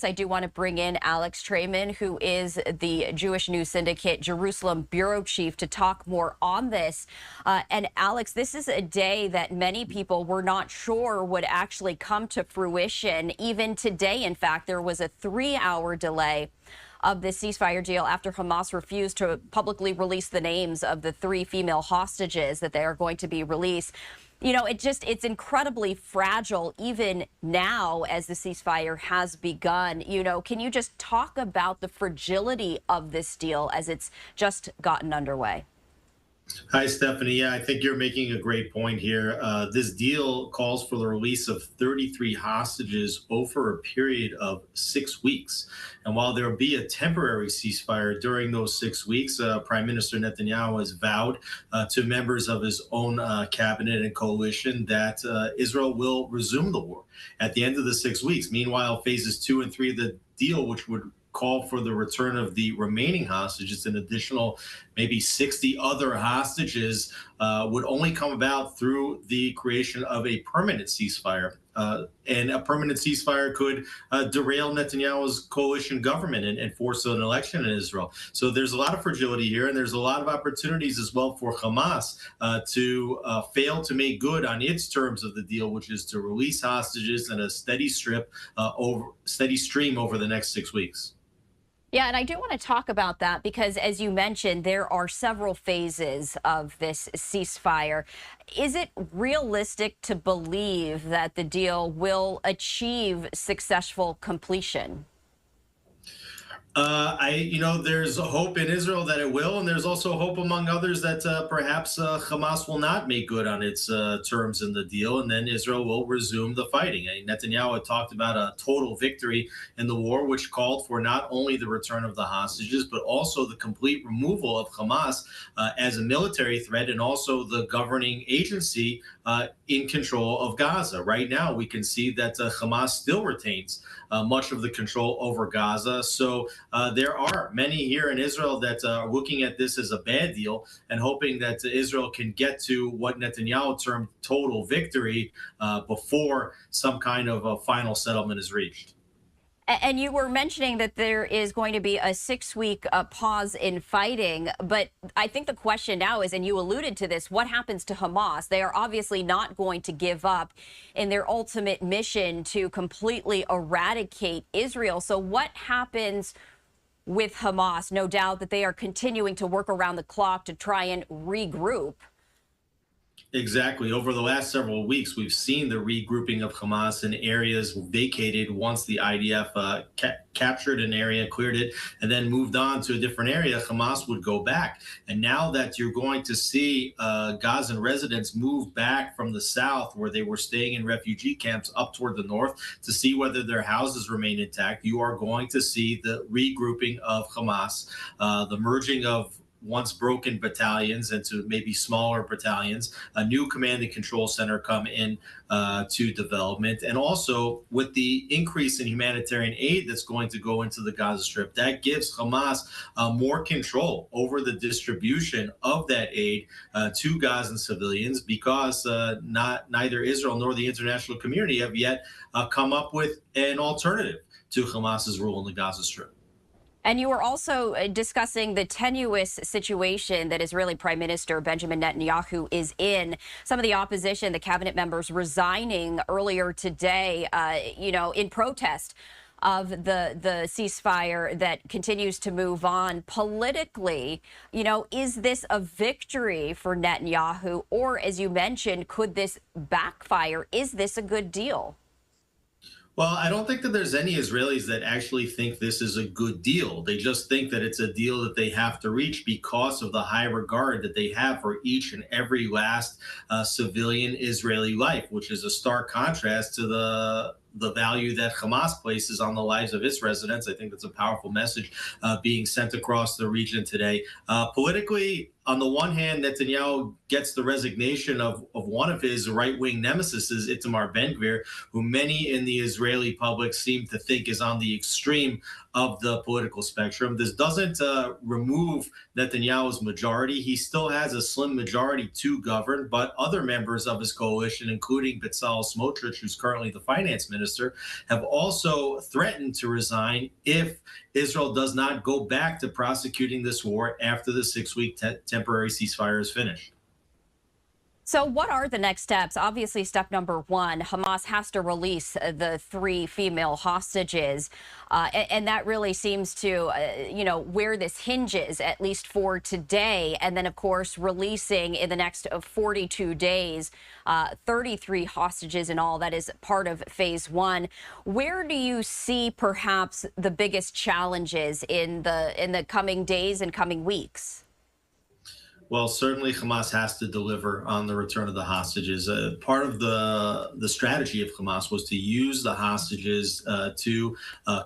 I do want to bring in Alex Traiman, who is the Jewish News Syndicate Jerusalem bureau chief, to talk more on this. And Alex, this is a day that many people were not sure would actually come to fruition. Even today, in fact, there was a 3-hour delay of the ceasefire deal after Hamas refused to publicly release the names of the 3 female hostages that they are going to be released. You know, it's incredibly fragile even now as the ceasefire has begun. You know, can you just talk about the fragility of this deal as it's just gotten underway? Hi, Stephanie. Yeah, I think you're making a great point here. This deal calls for the release of 33 hostages over a period of 6 weeks. And while there will be a temporary ceasefire during those 6 weeks, Prime Minister Netanyahu has vowed to members of his own cabinet and coalition that Israel will resume the war at the end of the 6 weeks. Meanwhile, phases 2 and 3 of the deal, which would call for the return of the remaining hostages, an additional maybe 60 other hostages, would only come about through the creation of a permanent ceasefire. And a permanent ceasefire could derail Netanyahu's coalition government and force an election in Israel. So there's a lot of fragility here, and there's a lot of opportunities as well for Hamas to fail to make good on its terms of the deal, which is to release hostages in a steady stream over the next 6 weeks. Yeah, and I do want to talk about that because, as you mentioned, there are several phases of this ceasefire. Is it realistic to believe that the deal will achieve successful completion? There's hope in Israel that it will, and there's also hope among others that perhaps Hamas will not make good on its terms in the deal, and then Israel will resume the fighting. Netanyahu had talked about a total victory in the war, which called for not only the return of the hostages, but also the complete removal of Hamas as a military threat, and also the governing agency in control of Gaza. Right now, we can see that Hamas still retains much of the control over Gaza. So there are many here in Israel that are looking at this as a bad deal and hoping that Israel can get to what Netanyahu termed total victory before some kind of a final settlement is reached. And you were mentioning that there is going to be a 6-week pause in fighting. But I think the question now is, and you alluded to this, what happens to Hamas? They are obviously not going to give up in their ultimate mission to completely eradicate Israel. So what happens with Hamas? No doubt that they are continuing to work around the clock to try and regroup. Exactly. Over the last several weeks, we've seen the regrouping of Hamas in areas vacated once the IDF captured an area, cleared it, and then moved on to a different area. Hamas would go back. And now that you're going to see Gazan residents move back from the south, where they were staying in refugee camps, up toward the north to see whether their houses remain intact, you are going to see the regrouping of Hamas, the merging of once broken battalions into maybe smaller battalions, a new command and control center come in to development. And also with the increase in humanitarian aid that's going to go into the Gaza Strip, that gives Hamas more control over the distribution of that aid to Gazan civilians, because neither Israel nor the international community have yet come up with an alternative to Hamas's rule in the Gaza Strip. And you were also discussing the tenuous situation that Israeli Prime Minister Benjamin Netanyahu is in. Some of the opposition, the cabinet members resigning earlier today, in protest of the ceasefire that continues to move on. Politically, is this a victory for Netanyahu? Or, as you mentioned, could this backfire? Is this a good deal? Well, I don't think that there's any Israelis that actually think this is a good deal. They just think that it's a deal that they have to reach because of the high regard that they have for each and every last civilian Israeli life, which is a stark contrast to the value that Hamas places on the lives of its residents. I think that's a powerful message being sent across the region today. Politically, on the one hand, Netanyahu gets the resignation of one of his right-wing nemesis, Itamar Ben-Gvir, who many in the Israeli public seem to think is on the extreme of the political spectrum. This doesn't remove Netanyahu's majority. He still has a slim majority to govern, but other members of his coalition, including Bezalel Smotrich, who's currently the finance minister, have also threatened to resign if Israel does not go back to prosecuting this war after the 6-week temporary ceasefire is finished. So what are the next steps? Obviously, step number one, Hamas has to release the 3 female hostages. And that really seems to, where this hinges, at least for today. And then, of course, releasing in the next 42 days, 33 hostages in all. That is part of phase 1. Where do you see perhaps the biggest challenges in the coming days and coming weeks? Well, certainly Hamas has to deliver on the return of the hostages. Part of the strategy of Hamas was to use the hostages to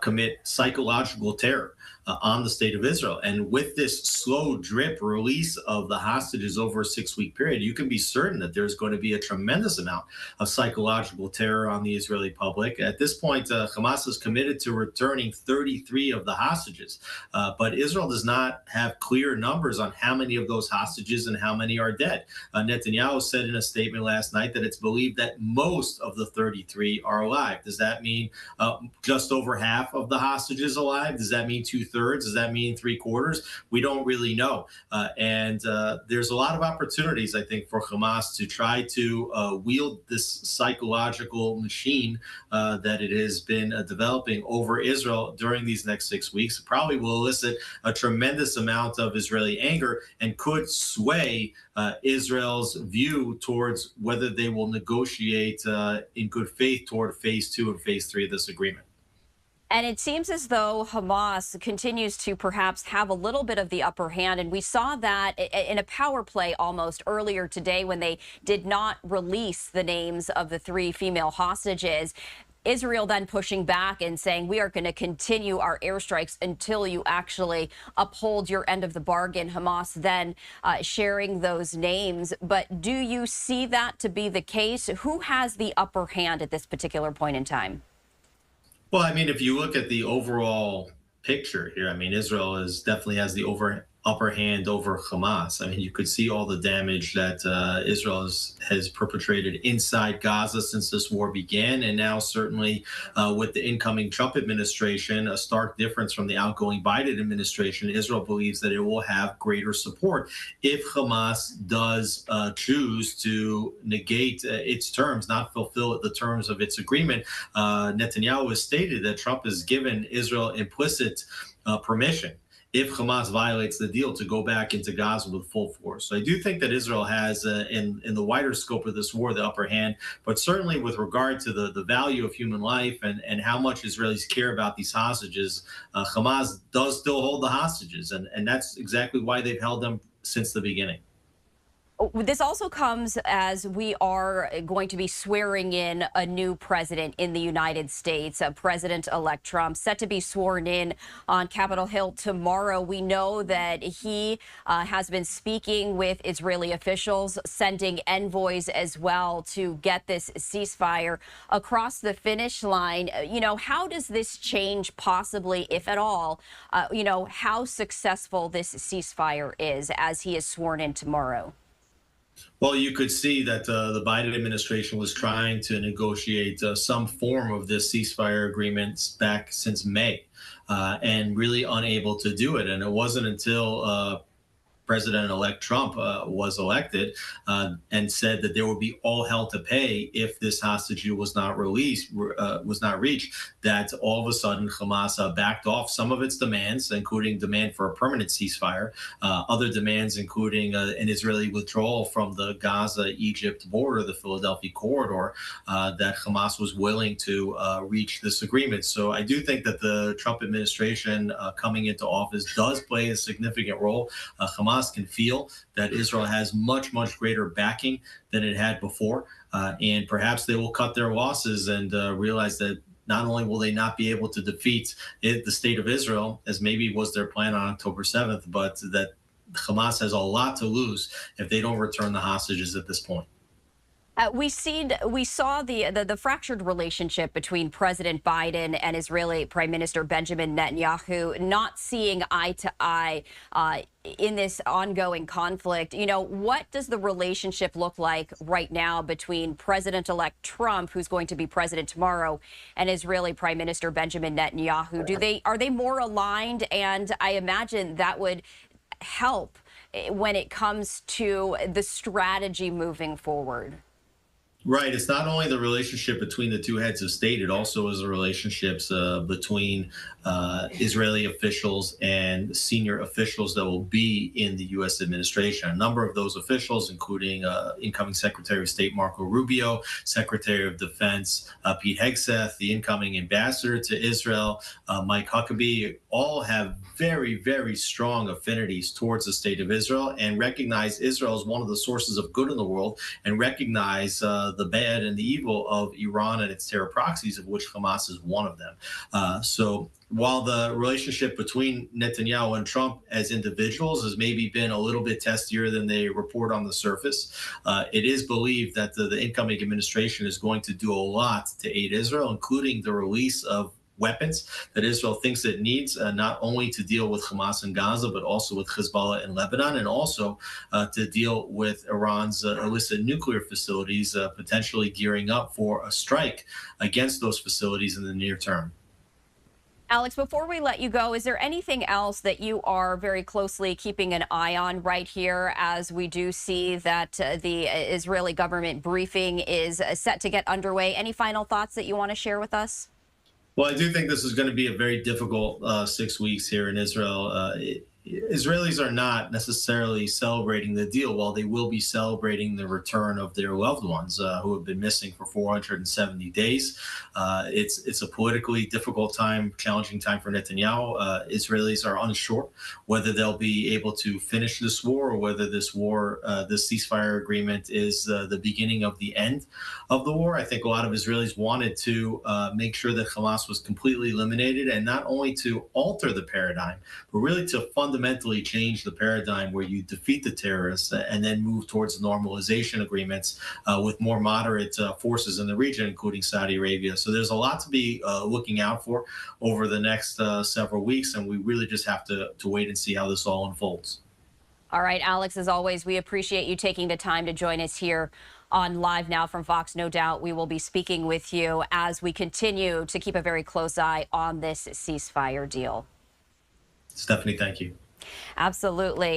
commit psychological terror on the state of Israel. And with this slow drip release of the hostages over a 6-week period, you can be certain that there's going to be a tremendous amount of psychological terror on the Israeli public. At this point, Hamas is committed to returning 33 of the hostages, but Israel does not have clear numbers on how many of those hostages and how many are dead. Netanyahu said in a statement last night that it's believed that most of the 33 are alive. Does that mean just over half of the hostages alive? Does that mean 2/3? Does that mean 3/4? We don't really know. And there's a lot of opportunities, I think, for Hamas to try to wield this psychological machine that it has been developing over Israel during these next 6 weeks. It probably will elicit a tremendous amount of Israeli anger and could sway Israel's view towards whether they will negotiate in good faith toward phase 2 and phase 3 of this agreement. And it seems as though Hamas continues to perhaps have a little bit of the upper hand. And we saw that in a power play almost earlier today when they did not release the names of the 3 female hostages. Israel then pushing back and saying, we are going to continue our airstrikes until you actually uphold your end of the bargain. Hamas then sharing those names. But do you see that to be the case? Who has the upper hand at this particular point in time? Well, I mean, if you look at the overall picture here, I mean, Israel definitely has the upper hand over Hamas. I mean, you could see all the damage that Israel has perpetrated inside Gaza since this war began. And now certainly with the incoming Trump administration, a stark difference from the outgoing Biden administration, Israel believes that it will have greater support if Hamas does choose to negate its terms, not fulfill the terms of its agreement. Netanyahu has stated that Trump has given Israel implicit permission if Hamas violates the deal to go back into Gaza with full force. So I do think that Israel has, in the wider scope of this war, the upper hand. But certainly with regard to the value of human life and how much Israelis care about these hostages, Hamas does still hold the hostages. And that's exactly why they've held them since the beginning. This also comes as we are going to be swearing in a new president in the United States, President-elect Trump, set to be sworn in on Capitol Hill tomorrow. We know that he has been speaking with Israeli officials, sending envoys as well to get this ceasefire across the finish line. How does this change possibly, if at all, how successful this ceasefire is as he is sworn in tomorrow? Well, you could see that the Biden administration was trying to negotiate some form of this ceasefire agreement back since May and really unable to do it. And it wasn't until President-elect Trump was elected and said that there would be all hell to pay if this hostage deal was not reached, that all of a sudden Hamas backed off some of its demands, including demand for a permanent ceasefire, other demands including an Israeli withdrawal from the Gaza-Egypt border, the Philadelphia corridor, that Hamas was willing to reach this agreement. So I do think that the Trump administration coming into office does play a significant role. Hamas can feel that Israel has much, much greater backing than it had before. And perhaps they will cut their losses and realize that not only will they not be able to defeat the state of Israel, as maybe was their plan on October 7th, but that Hamas has a lot to lose if they don't return the hostages at this point. We saw the fractured relationship between President Biden and Israeli Prime Minister Benjamin Netanyahu, not seeing eye to eye in this ongoing conflict. You know, what does the relationship look like right now between President-elect Trump, who's going to be president tomorrow, and Israeli Prime Minister Benjamin Netanyahu? Are they more aligned? And I imagine that would help when it comes to the strategy moving forward. Right. It's not only the relationship between the two heads of state, it also is the relationships between Israeli officials and senior officials that will be in the U.S. administration. A number of those officials, including incoming Secretary of State Marco Rubio, Secretary of Defense Pete Hegseth, the incoming ambassador to Israel, Mike Huckabee, all have very, very strong affinities towards the state of Israel and recognize Israel as one of the sources of good in the world and recognize the bad and the evil of Iran and its terror proxies, of which Hamas is one of them. So while the relationship between Netanyahu and Trump as individuals has maybe been a little bit testier than they report on the surface, it is believed that the incoming administration is going to do a lot to aid Israel, including the release of weapons that Israel thinks it needs, not only to deal with Hamas in Gaza, but also with Hezbollah in Lebanon, and also to deal with Iran's illicit nuclear facilities, potentially gearing up for a strike against those facilities in the near term. Alex, before we let you go, is there anything else that you are very closely keeping an eye on right here as we do see that the Israeli government briefing is set to get underway? Any final thoughts that you want to share with us? Well, I do think this is going to be a very difficult 6 weeks here in Israel. Israelis are not necessarily celebrating the deal, while they will be celebrating the return of their loved ones who have been missing for 470 days. It's a politically difficult time, challenging time for Netanyahu. Israelis are unsure whether they'll be able to finish this war or whether this war, this ceasefire agreement is the beginning of the end of the war. I think a lot of Israelis wanted to make sure that Hamas was completely eliminated, and not only to alter the paradigm, but really to fundamentally change the paradigm where you defeat the terrorists and then move towards normalization agreements with more moderate forces in the region, including Saudi Arabia. So there's a lot to be looking out for over the next several weeks, and we really just have to wait and see how this all unfolds. All right, Alex, as always, we appreciate you taking the time to join us here on Live Now from Fox. No doubt we will be speaking with you as we continue to keep a very close eye on this ceasefire deal. Stephanie, thank you. Absolutely.